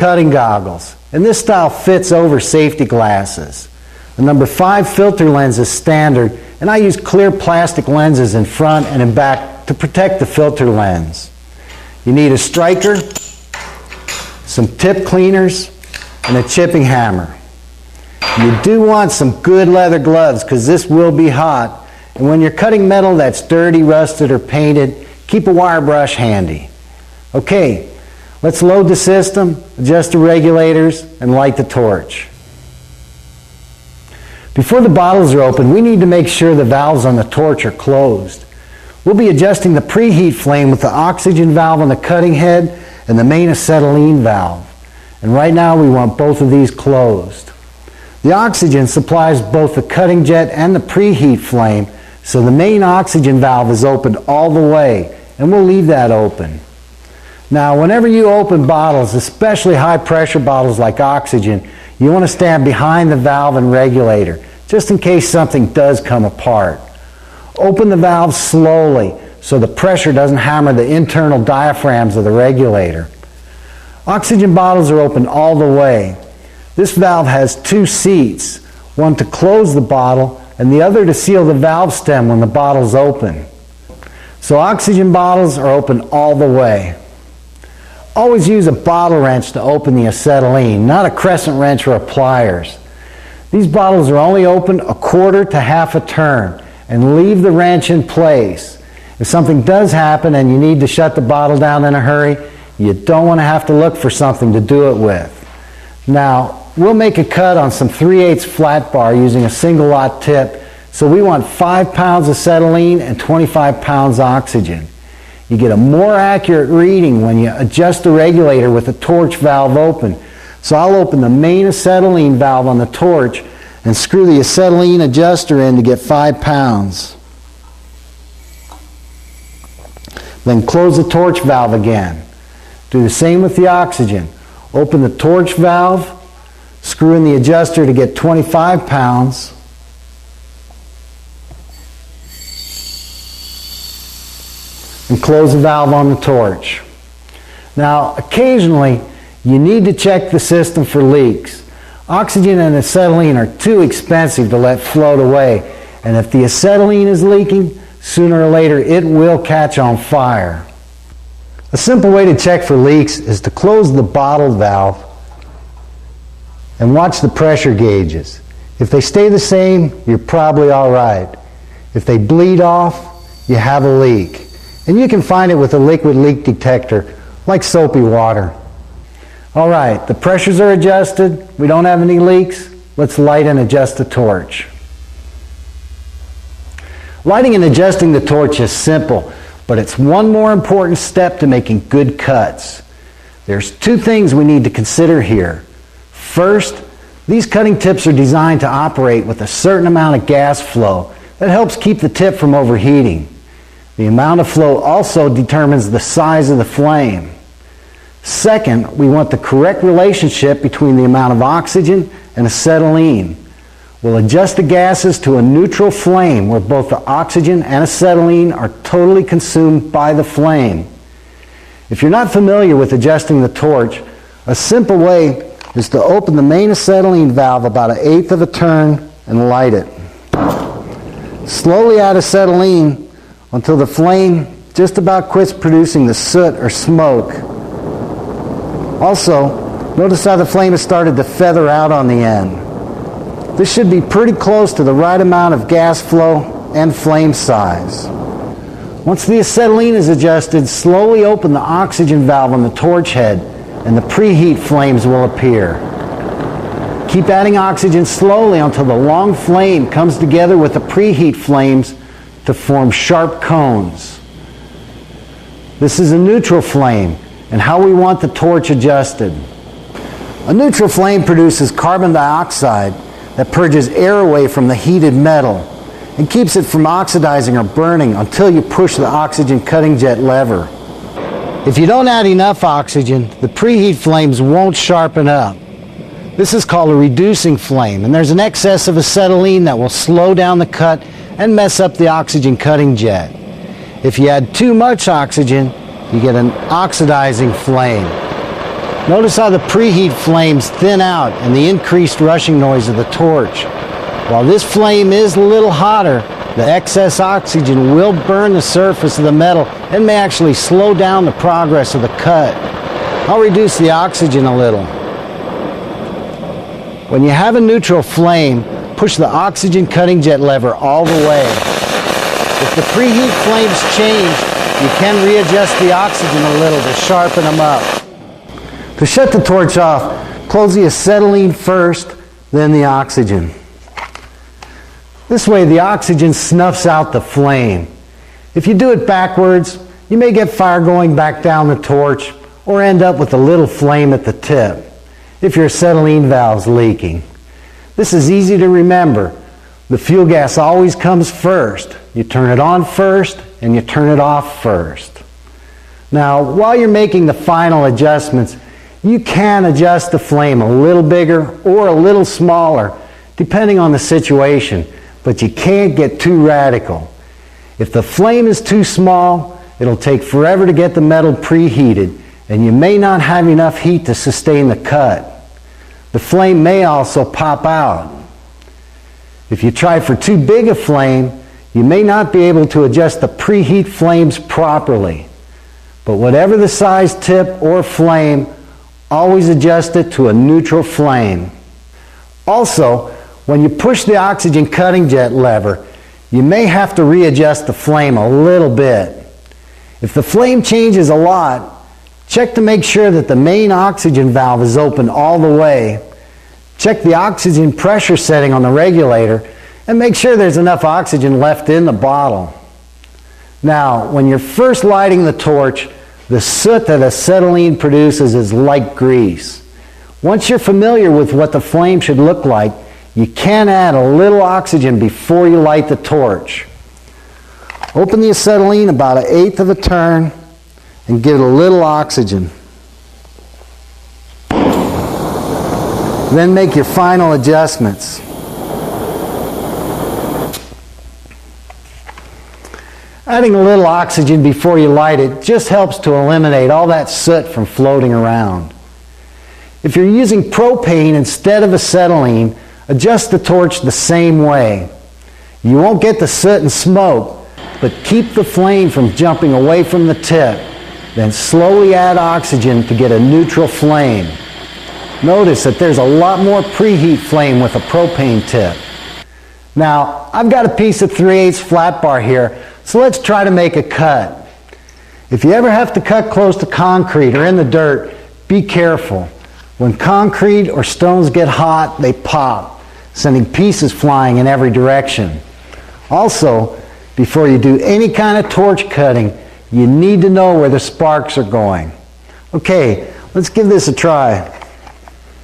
cutting goggles, and this style fits over safety glasses. The number 5 filter lens is standard, and I use clear plastic lenses in front and in back to protect the filter lens. You need a striker, some tip cleaners, and a chipping hammer. You do want some good leather gloves because this will be hot, and when you're cutting metal that's dirty, rusted, or painted, keep a wire brush handy. Okay, let's load the system, adjust the regulators, and light the torch. Before the bottles are open, we need to make sure the valves on the torch are closed. We'll be adjusting the preheat flame with the oxygen valve on the cutting head and the main acetylene valve. And right now we want both of these closed. The oxygen supplies both the cutting jet and the preheat flame, so the main oxygen valve is opened all the way, and we'll leave that open. Now, whenever you open bottles, especially high pressure bottles like oxygen, you want to stand behind the valve and regulator, just in case something does come apart. Open the valve slowly so the pressure doesn't hammer the internal diaphragms of the regulator. Oxygen bottles are open all the way. This valve has 2 seats, one to close the bottle and the other to seal the valve stem when the bottle's open. So oxygen bottles are open all the way. Always use a bottle wrench to open the acetylene, not a crescent wrench or a pliers. These bottles are only open a quarter to half a turn, and leave the wrench in place. If something does happen and you need to shut the bottle down in a hurry, you don't want to have to look for something to do it with. Now, we'll make a cut on some 3/8 flat bar using a single lot tip, so we want 5 pounds acetylene and 25 pounds oxygen. You get a more accurate reading when you adjust the regulator with the torch valve open. So I'll open the main acetylene valve on the torch and screw the acetylene adjuster in to get 5 pounds. Then close the torch valve again. Do the same with the oxygen. Open the torch valve, screw in the adjuster to get 25 pounds. And close the valve on the torch. Now, occasionally, you need to check the system for leaks. Oxygen and acetylene are too expensive to let float away, and if the acetylene is leaking, sooner or later it will catch on fire. A simple way to check for leaks is to close the bottle valve and watch the pressure gauges. If they stay the same, you're probably all right. If they bleed off, you have a leak. And you can find it with a liquid leak detector, like soapy water. All right, the pressures are adjusted. We don't have any leaks. Let's light and adjust the torch. Lighting and adjusting the torch is simple, but it's one more important step to making good cuts. There's 2 things we need to consider here. First, these cutting tips are designed to operate with a certain amount of gas flow that helps keep the tip from overheating. The amount of flow also determines the size of the flame. Second, we want the correct relationship between the amount of oxygen and acetylene. We'll adjust the gases to a neutral flame where both the oxygen and acetylene are totally consumed by the flame. If you're not familiar with adjusting the torch, a simple way is to open the main acetylene valve about 1/8 of a turn and light it. Slowly add acetylene until the flame just about quits producing the soot or smoke. Also, notice how the flame has started to feather out on the end. This should be pretty close to the right amount of gas flow and flame size. Once the acetylene is adjusted, slowly open the oxygen valve on the torch head and the preheat flames will appear. Keep adding oxygen slowly until the long flame comes together with the preheat flames to form sharp cones. This is a neutral flame and how we want the torch adjusted. A neutral flame produces carbon dioxide that purges air away from the heated metal and keeps it from oxidizing or burning until you push the oxygen cutting jet lever. If you don't add enough oxygen, the preheat flames won't sharpen up. This is called a reducing flame, and there's an excess of acetylene that will slow down the cut and mess up the oxygen cutting jet. If you add too much oxygen, you get an oxidizing flame. Notice how the preheat flames thin out and the increased rushing noise of the torch. While this flame is a little hotter, the excess oxygen will burn the surface of the metal and may actually slow down the progress of the cut. I'll reduce the oxygen a little. When you have a neutral flame, push the oxygen cutting jet lever all the way. If the preheat flames change, you can readjust the oxygen a little to sharpen them up. To shut the torch off, close the acetylene first, then the oxygen. This way the oxygen snuffs out the flame. If you do it backwards, you may get fire going back down the torch or end up with a little flame at the tip if your acetylene valve's leaking. This is easy to remember. The fuel gas always comes first. You turn it on first and you turn it off first. Now, while you're making the final adjustments, you can adjust the flame a little bigger or a little smaller, depending on the situation, but you can't get too radical. If the flame is too small, it'll take forever to get the metal preheated, and you may not have enough heat to sustain the cut. The flame may also pop out. If you try for too big a flame, you may not be able to adjust the preheat flames properly. But whatever the size tip or flame, always adjust it to a neutral flame. Also, when you push the oxygen cutting jet lever, you may have to readjust the flame a little bit. If the flame changes a lot, check to make sure that the main oxygen valve is open all the way. Check the oxygen pressure setting on the regulator and make sure there's enough oxygen left in the bottle. Now, when you're first lighting the torch, the soot that acetylene produces is like grease. Once you're familiar with what the flame should look like, you can add a little oxygen before you light the torch. Open the acetylene about 1/8 of a turn and give it a little oxygen. Then make your final adjustments. Adding a little oxygen before you light it just helps to eliminate all that soot from floating around. If you're using propane instead of acetylene, adjust the torch the same way. You won't get the soot and smoke, but keep the flame from jumping away from the tip. Then slowly add oxygen to get a neutral flame. Notice that there's a lot more preheat flame with a propane tip. Now, I've got a piece of 3/8 flat bar here, so let's try to make a cut. If you ever have to cut close to concrete or in the dirt, be careful. When concrete or stones get hot, they pop, sending pieces flying in every direction. Also, before you do any kind of torch cutting, you need to know where the sparks are going. Okay, let's give this a try.